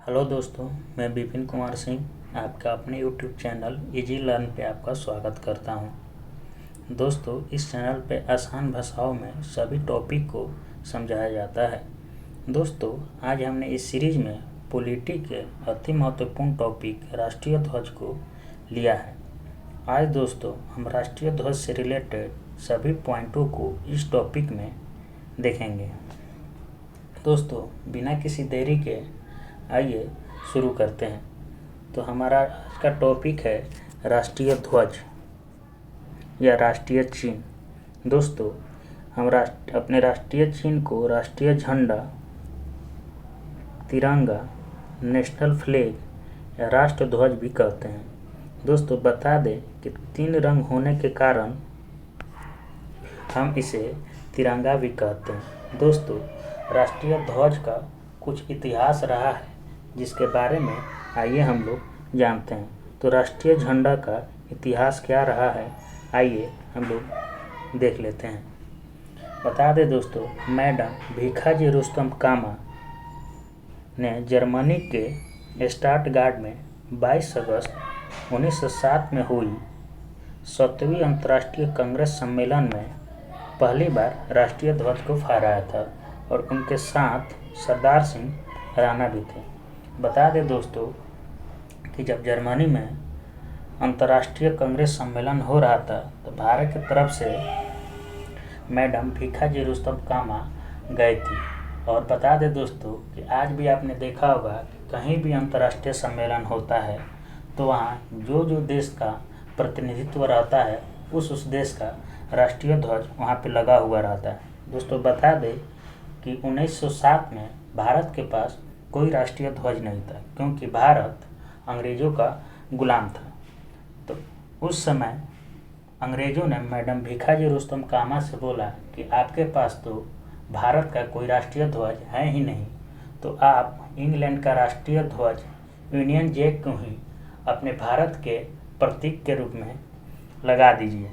Hello दोस्तों, मैं विपिन कुमार सिंह आपका अपने यूट्यूब चैनल इजी लर्न पे आपका स्वागत करता हूं। दोस्तों, इस चैनल पे आसान भाषाओं में सभी टॉपिक को समझाया जाता है। दोस्तों, आज हमने इस सीरीज में पॉलिटी के अति महत्वपूर्ण टॉपिक राष्ट्रीय ध्वज को लिया है। आज दोस्तों हम राष्ट्रीय ध्वज से रिलेटेड सभी पॉइंटों को इस टॉपिक में देखेंगे। दोस्तों, बिना किसी देरी के आइए शुरू करते हैं। तो हमारा आज का टॉपिक है राष्ट्रीय ध्वज या राष्ट्रीय चिन्ह। दोस्तों, हम अपने राष्ट्रीय चिन्ह को राष्ट्रीय झंडा, तिरंगा, नेशनल फ्लैग या राष्ट्र ध्वज भी कहते हैं। दोस्तों, बता दें कि 3 रंग होने के कारण हम इसे तिरंगा भी कहते हैं। दोस्तों, राष्ट्रीय ध्वज का कुछ इतिहास रहा है जिसके बारे में आइए हम लोग जानते हैं। तो राष्ट्रीय झंडा का इतिहास क्या रहा है, आइए हम लोग देख लेते हैं। बता दें दोस्तों, मैडम भीखाजी रुस्तम कामा ने जर्मनी के स्टटगार्ट में 22 अगस्त 1907 में हुई 7वीं अंतर्राष्ट्रीय कांग्रेस सम्मेलन में पहली बार राष्ट्रीय ध्वज को फहराया था और उनके साथ सरदार सिंह राणा भी थे। बता दें दोस्तों कि जब जर्मनी में अंतर्राष्ट्रीय कांग्रेस सम्मेलन हो रहा था तो भारत की तरफ से मैडम भीखाजी रुस्तम कामा गए थी। और बता दें दोस्तों कि आज भी आपने देखा होगा कि कहीं भी अंतर्राष्ट्रीय सम्मेलन होता है तो वहाँ जो जो देश का प्रतिनिधित्व रहता है उस देश का राष्ट्रीय ध्वज वहाँ पे लगा हुआ रहता है। दोस्तों, बता दें कि 1907 में भारत के पास कोई राष्ट्रीय ध्वज नहीं था क्योंकि भारत अंग्रेज़ों का गुलाम था। तो उस समय अंग्रेज़ों ने मैडम भीखाजी रुस्तम कामा से बोला कि आपके पास तो भारत का कोई राष्ट्रीय ध्वज है ही नहीं, तो आप इंग्लैंड का राष्ट्रीय ध्वज यूनियन जैक को ही अपने भारत के प्रतीक के रूप में लगा दीजिए।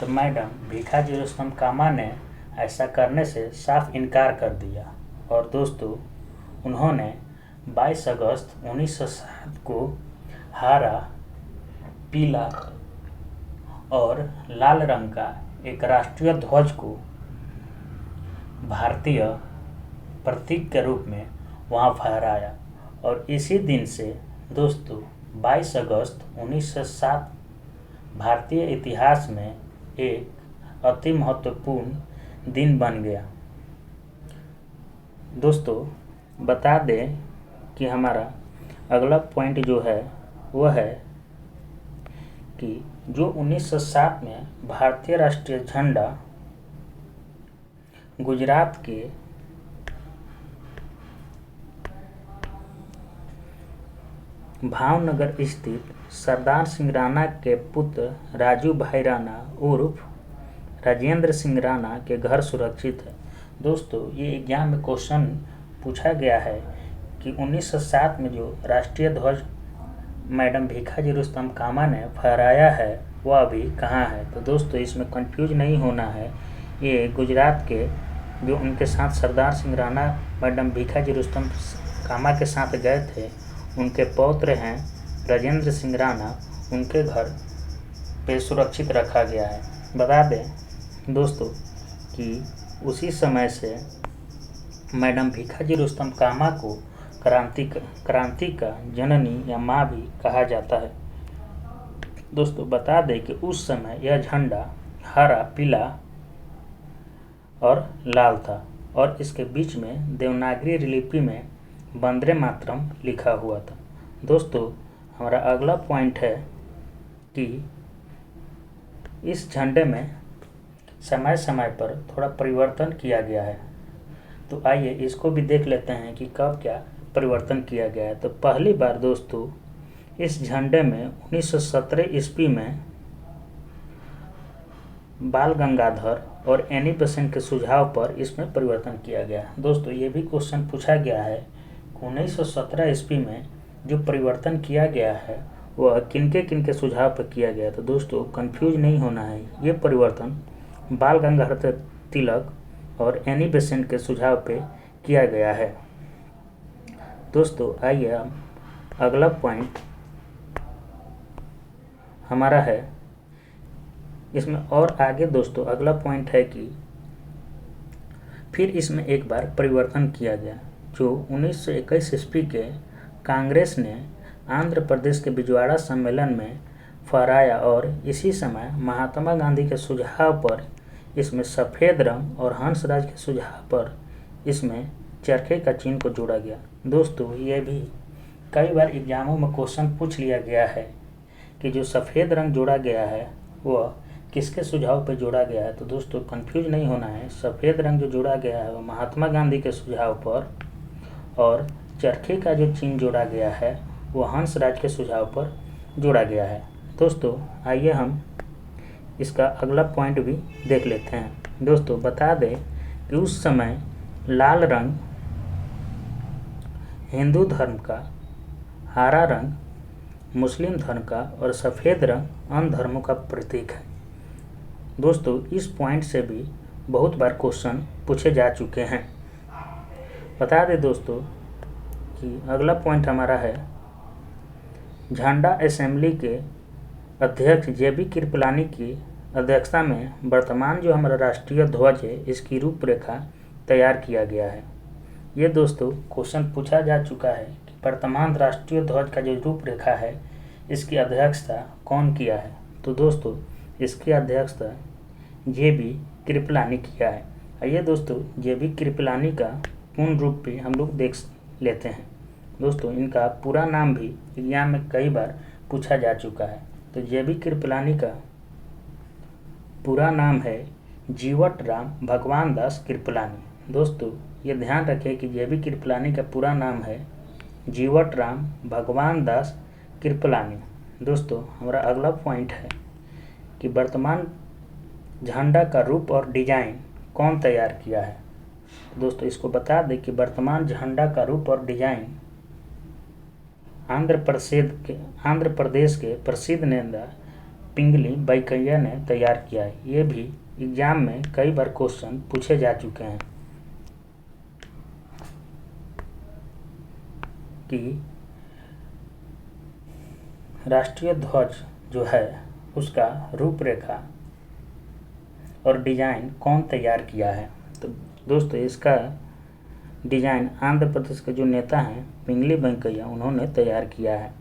तो मैडम भीखाजी रुस्तम कामा ने ऐसा करने से साफ इनकार कर दिया और दोस्तों उन्होंने 22 अगस्त 1907 को हरा, पीला और लाल रंग का एक राष्ट्रीय ध्वज को भारतीय प्रतीक के रूप में वहां फहराया। और इसी दिन से दोस्तों 22 अगस्त 1907 भारतीय इतिहास में एक अति महत्वपूर्ण दिन बन गया। दोस्तों, बता दें कि हमारा अगला पॉइंट जो है वह है कि जो 1907 में भारतीय राष्ट्रीय झंडा गुजरात के भावनगर स्थित सरदार सिंह राणा के पुत्र राजू भाई राणा उर्फ राजेंद्र सिंह राणा के घर सुरक्षित है। दोस्तों, ये एग्जाम में क्वेश्चन पूछा गया है कि 1907 में जो राष्ट्रीय ध्वज मैडम भीखाजी रुस्तम कामा ने फहराया है वह अभी कहाँ है। तो दोस्तों, इसमें कंफ्यूज नहीं होना है। ये गुजरात के जो उनके साथ सरदार सिंह राणा मैडम भीखाजी रुस्तम कामा के साथ गए थे, उनके पौत्र हैं राजेंद्र सिंह राणा, उनके घर पे सुरक्षित रखा गया है। बता दें दोस्तों कि उसी समय से मैडम भीखाजी रुस्तम कामा को क्रांति का जननी या माँ भी कहा जाता है। दोस्तों, बता दें कि उस समय यह झंडा हरा, पीला और लाल था और इसके बीच में देवनागरी लिपि में वंदे मातरम लिखा हुआ था। दोस्तों, हमारा अगला पॉइंट है कि इस झंडे में समय समय पर थोड़ा परिवर्तन किया गया है। तो आइए इसको भी देख लेते हैं कि कब क्या परिवर्तन किया गया है। तो पहली बार दोस्तों इस झंडे में 1917 ईस्वी में बाल गंगाधर और एनी बेसेंट के सुझाव पर इसमें परिवर्तन किया गया। दोस्तों, ये भी क्वेश्चन पूछा गया है कि 1917 ईस्वी में जो परिवर्तन किया गया है वह किनके सुझाव पर किया गया। तो दोस्तों, कंफ्यूज नहीं होना है, ये परिवर्तन बाल गंगाधर तिलक और एनी बेसेंट के सुझाव पे किया गया है। दोस्तों आइए हम अगला पॉइंट हमारा है इसमें और आगे। दोस्तों अगला पॉइंट है कि फिर इसमें एक बार परिवर्तन किया गया, जो 1921 ईस्वी के कांग्रेस ने आंध्र प्रदेश के बिजवाड़ा सम्मेलन में फहराया और इसी समय महात्मा गांधी के सुझाव पर इसमें सफ़ेद रंग और हंसराज के सुझाव पर इसमें चरखे का चिन्ह को जोड़ा गया। दोस्तों ये भी कई बार एग्जामों में क्वेश्चन पूछ लिया गया है कि जो सफ़ेद रंग जोड़ा गया है वह किसके सुझाव पर जोड़ा गया है। तो दोस्तों कंफ्यूज नहीं होना है, सफ़ेद रंग जो जोड़ा गया है वह महात्मा गांधी के सुझाव पर और चरखे का जो चिन्ह जोड़ा गया है वह हंसराज के सुझाव पर जोड़ा गया है। दोस्तों आइए हम इसका अगला पॉइंट भी देख लेते हैं। दोस्तों बता दें कि उस समय लाल रंग हिंदू धर्म का, हरा रंग मुस्लिम धर्म का और सफ़ेद रंग अन्य धर्मों का प्रतीक है। दोस्तों इस पॉइंट से भी बहुत बार क्वेश्चन पूछे जा चुके हैं। बता दें दोस्तों कि अगला पॉइंट हमारा है झंडा असेंबली के अध्यक्ष जेबी कृपलानी की अध्यक्षता में वर्तमान जो हमारा राष्ट्रीय ध्वज है इसकी रूपरेखा तैयार किया गया है। ये दोस्तों क्वेश्चन पूछा जा चुका है कि वर्तमान राष्ट्रीय ध्वज का जो रूपरेखा है इसकी अध्यक्षता कौन किया है। तो दोस्तों इसकी अध्यक्षता जेबी कृपलानी किया है। आइए दोस्तों जेबी कृपलानी का पूर्ण रूप भी हम लोग देख लेते हैं। दोस्तों इनका पूरा नाम भी एग्जाम में कई बार पूछा जा चुका है। तो जेबी कृपलानी का पूरा नाम है जीवट राम भगवान दास कृपलानी। दोस्तों ये ध्यान रखें कि जेबी कृपलानी का पूरा नाम है जीवट राम भगवान दास कृपलानी। दोस्तों हमारा अगला पॉइंट है कि वर्तमान झंडा का रूप और डिजाइन कौन तैयार किया है। दोस्तों इसको बता दें कि वर्तमान झंडा का रूप और डिजाइन आंध्र प्रदेश के प्रसिद्ध नेता पिंगली वेंकैया ने तैयार किया है। ये भी एग्जाम में कई बार क्वेश्चन पूछे जा चुके हैं कि राष्ट्रीय ध्वज जो है उसका रूपरेखा और डिजाइन कौन तैयार किया है। तो दोस्तों इसका डिजाइन आंध्र प्रदेश के जो नेता हैं पिंगली वेंकैया उन्होंने तैयार किया है।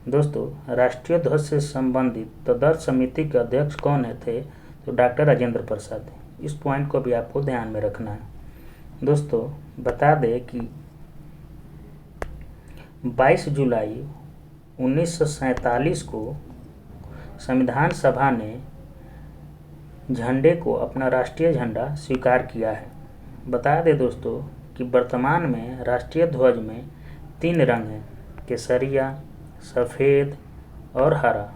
दोस्तों राष्ट्रीय ध्वज से संबंधित तदर्थ समिति के अध्यक्ष कौन थे। तो डॉक्टर राजेंद्र प्रसाद। इस पॉइंट को भी आपको ध्यान में रखना है। दोस्तों बता दें कि 22 जुलाई 1947 को संविधान सभा ने झंडे को अपना राष्ट्रीय झंडा स्वीकार किया है। बता दें दोस्तों कि वर्तमान में राष्ट्रीय ध्वज में 3 रंग हैं, केसरिया, सफ़ेद और हरा।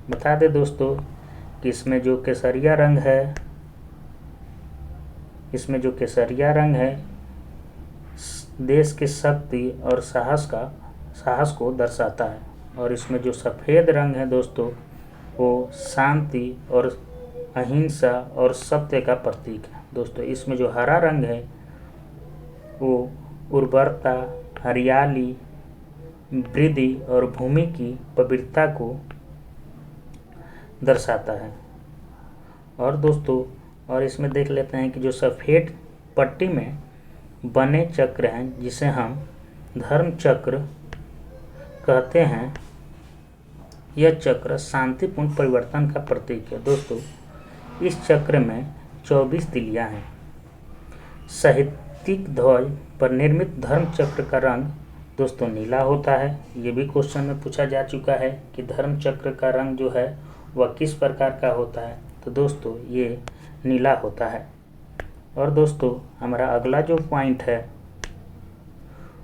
बता दें दोस्तों कि इसमें जो केसरिया रंग है देश की शक्ति और साहस को दर्शाता है और इसमें जो सफ़ेद रंग है दोस्तों वो शांति और अहिंसा और सत्य का प्रतीक है। दोस्तों इसमें जो हरा रंग है वो उर्वरता, हरियाली, वृद्धि और भूमि की पवित्रता को दर्शाता है। और दोस्तों और इसमें देख लेते हैं कि जो सफ़ेद पट्टी में बने चक्र हैं जिसे हम धर्म चक्र कहते हैं, यह चक्र शांतिपूर्ण परिवर्तन का प्रतीक है। दोस्तों इस चक्र में 24 तिलियां हैं। साहित्यिक ध्वज पर निर्मित धर्म चक्र का रंग दोस्तों नीला होता है। ये भी क्वेश्चन में पूछा जा चुका है कि धर्म चक्र का रंग जो है वह किस प्रकार का होता है। तो दोस्तों ये नीला होता है। और दोस्तों हमारा अगला जो पॉइंट है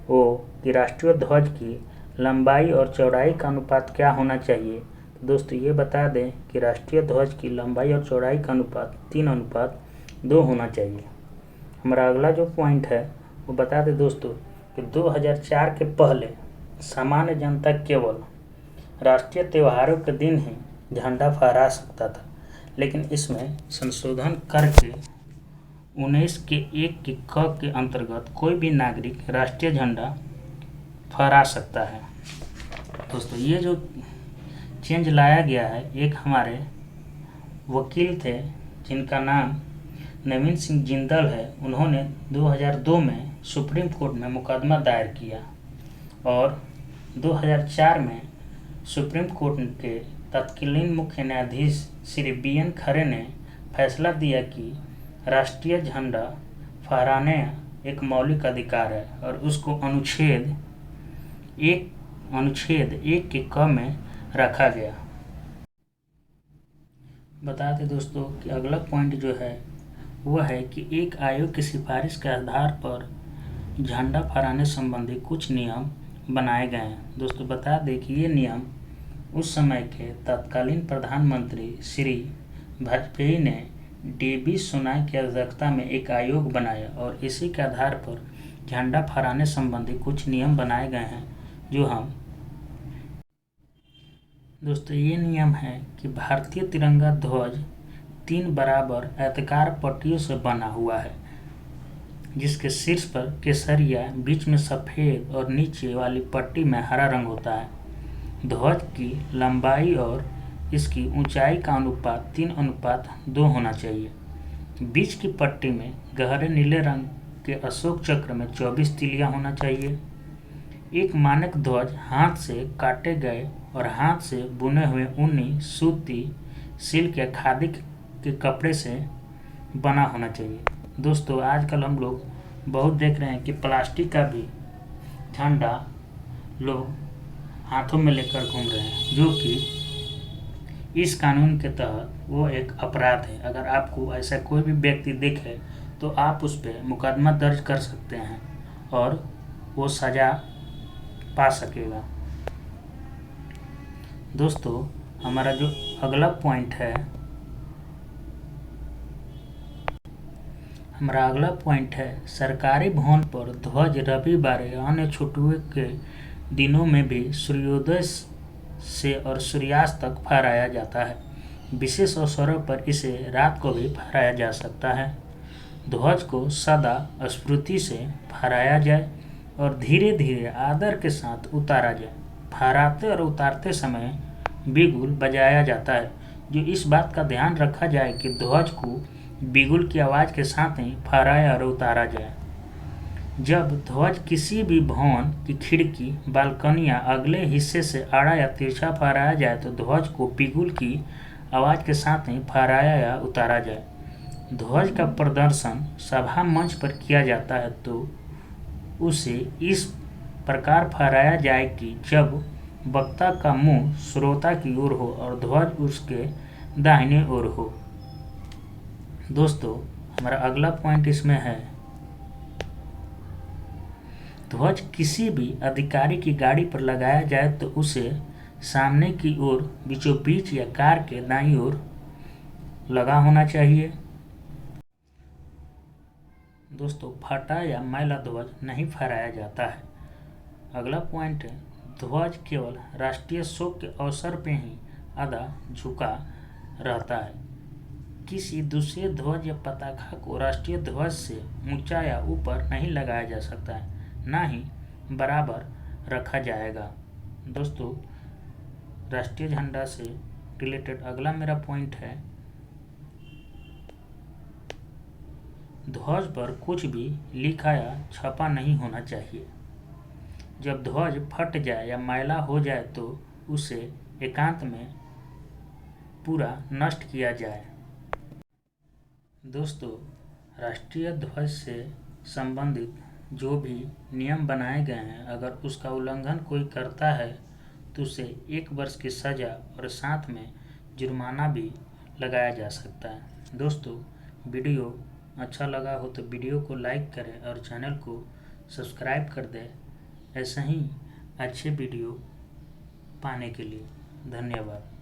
वो कि राष्ट्रीय ध्वज की लंबाई और चौड़ाई का अनुपात क्या होना चाहिए। तो दोस्तों ये बता दें कि राष्ट्रीय ध्वज की लंबाई और चौड़ाई का अनुपात 3:2 होना चाहिए। हमारा अगला जो पॉइंट है वो बता दें दोस्तों कि 2004 के पहले सामान्य जनता केवल राष्ट्रीय त्योहारों के दिन ही झंडा फहरा सकता था, लेकिन इसमें संशोधन करके 19 के 1 के क के अंतर्गत कोई भी नागरिक राष्ट्रीय झंडा फहरा सकता है। दोस्तों ये जो चेंज लाया गया है, एक हमारे वकील थे जिनका नाम नवीन सिंह जिंदल है, उन्होंने 2002 में सुप्रीम कोर्ट में मुकदमा दायर किया और 2004 में सुप्रीम कोर्ट के तत्कालीन मुख्य न्यायाधीश श्री BN खरे ने फैसला दिया कि राष्ट्रीय झंडा फहराने एक मौलिक अधिकार है और उसको अनुच्छेद 1 के क में रखा गया। बता दें दोस्तों कि अगला पॉइंट जो है वह है कि एक आयोग की सिफारिश के आधार पर झंडा फहराने संबंधी कुछ नियम बनाए गए हैं। दोस्तों बता दें कि ये नियम उस समय के तत्कालीन प्रधानमंत्री श्री वाजपेयी ने DB सोनाई की अध्यक्षता में एक आयोग बनाया और इसी के आधार पर झंडा फहराने संबंधी कुछ नियम बनाए गए हैं जो हम दोस्तों ये नियम है कि भारतीय तिरंगा ध्वज 3 बराबर आयताकार पट्टियों से बना हुआ है, जिसके शीर्ष पर केसरिया, बीच में सफ़ेद और नीचे वाली पट्टी में हरा रंग होता है। ध्वज की लंबाई और इसकी ऊंचाई का अनुपात 3:2 होना चाहिए। बीच की पट्टी में गहरे नीले रंग के अशोक चक्र में 24 तीलियां होना चाहिए। एक मानक ध्वज हाथ से काटे गए और हाथ से बुने हुए ऊनी, सूती, सिल्क या खादी के कपड़े से बना होना चाहिए। दोस्तों आजकल हम लोग बहुत देख रहे हैं कि प्लास्टिक का भी झंडा लोग हाथों में लेकर घूम रहे हैं, जो कि इस कानून के तहत वो एक अपराध है। अगर आपको ऐसा कोई भी व्यक्ति दिखे तो आप उस पर मुकदमा दर्ज कर सकते हैं और वो सज़ा पा सकेगा। दोस्तों हमारा जो अगला पॉइंट है सरकारी भवन पर ध्वज रविवार या अन्य छुट्टियों के दिनों में भी सूर्योदय से और सूर्यास्त तक फहराया जाता है। विशेष अवसरों पर इसे रात को भी फहराया जा सकता है। ध्वज को सदा स्फूर्ति से फहराया जाए और धीरे धीरे आदर के साथ उतारा जाए। फहराते और उतारते समय बिगुल बजाया जाता है, जो इस बात का ध्यान रखा जाए कि ध्वज को बिगुल की आवाज़ के साथ ही फहराया और उतारा जाए। जब ध्वज किसी भी भवन की खिड़की, बालकनी या अगले हिस्से से आड़ा या तिरछा फहराया जाए तो ध्वज को बिगुल की आवाज़ के साथ ही फहराया या उतारा जाए। ध्वज का प्रदर्शन सभा मंच पर किया जाता है तो उसे इस प्रकार फहराया जाए कि जब वक्ता का मुंह श्रोता की ओर हो और ध्वज उसके दाहिने ओर हो। दोस्तों हमारा अगला पॉइंट इसमें है, ध्वज किसी भी अधिकारी की गाड़ी पर लगाया जाए तो उसे सामने की ओर बीचों बीच या कार के दाईं ओर लगा होना चाहिए। दोस्तों फटा या मैला ध्वज नहीं फहराया जाता है। अगला पॉइंट है, ध्वज केवल राष्ट्रीय शोक के अवसर पर ही आधा झुका रहता है। किसी दूसरे ध्वज या पताका को राष्ट्रीय ध्वज से ऊंचा या ऊपर नहीं लगाया जा सकता है, ना ही बराबर रखा जाएगा। दोस्तों राष्ट्रीय झंडा से रिलेटेड अगला मेरा पॉइंट है, ध्वज पर कुछ भी लिखा या छपा नहीं होना चाहिए। जब ध्वज फट जाए या मैला हो जाए तो उसे एकांत में पूरा नष्ट किया जाए। दोस्तों राष्ट्रीय ध्वज से संबंधित जो भी नियम बनाए गए हैं, अगर उसका उल्लंघन कोई करता है तो उसे 1 वर्ष की सज़ा और साथ में जुर्माना भी लगाया जा सकता है। दोस्तों वीडियो अच्छा लगा हो तो वीडियो को लाइक करें और चैनल को सब्सक्राइब कर दें ऐसे ही अच्छे वीडियो पाने के लिए। धन्यवाद।